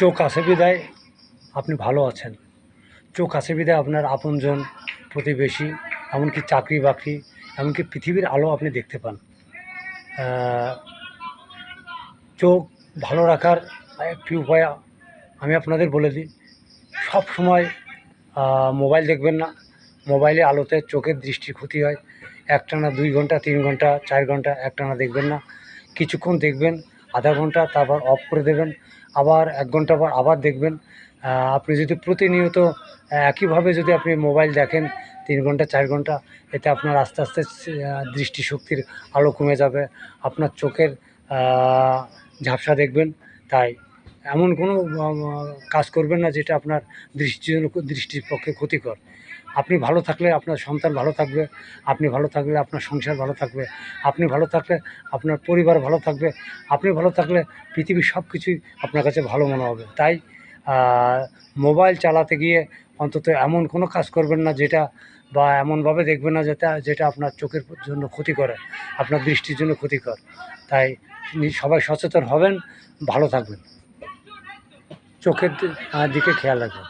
চোখ আছে বিধায় আপনি ভালো আছেন। চোখ আছে বিধায় আপনার আপনজন, প্রতিবেশী, এমনকি চাকরি বাকরি, এমনকি পৃথিবীর আলো আপনি দেখতে পান। চোখ ভালো রাখার একটি উপায় আমি আপনাদের বলে দিই। সব সময় মোবাইল দেখবেন না। মোবাইলে আলোতে চোখের দৃষ্টির ক্ষতি হয়। একটানা 2 ঘন্টা, 3 ঘন্টা, 4 ঘন্টা একটানা দেখবেন না। কিছুক্ষণ দেখবেন, আধা ঘন্টা, তারপর অফ করে দেবেন। আবার 1 ঘন্টা পর আবার দেখবেন। আপনি যদি প্রতিনিয়ত একইভাবে যদি আপনি মোবাইল দেখেন 3 ঘন্টা, 4 ঘন্টা, এতে আপনার আস্তে আস্তে দৃষ্টিশক্তির আলো কমে যাবে। আপনার চোখের ঝাপসা দেখবেন। তাই এমন কোনো কাজ করবেন না যেটা আপনার দৃষ্টির পক্ষে ক্ষতিকর। আপনি ভালো থাকলে আপনার সন্তান ভালো থাকবে, আপনি ভালো থাকলে আপনার সংসার ভালো থাকবে, আপনি ভালো থাকলে আপনার পরিবার ভালো থাকবে, আপনি ভালো থাকলে পৃথিবীর সব কিছুই আপনার কাছে ভালো মনে হবে। তাই মোবাইল চালাতে গিয়ে অন্তত এমন কোনো কাজ করবেন না যেটা, বা এমনভাবে দেখবেন না যেটা আপনার চোখের জন্য ক্ষতিকর, আপনার দৃষ্টির জন্য ক্ষতিকর। তাই সবাই সচেতন হবেন, ভালো থাকবেন, চোখের দিকে খেয়াল রাখবেন।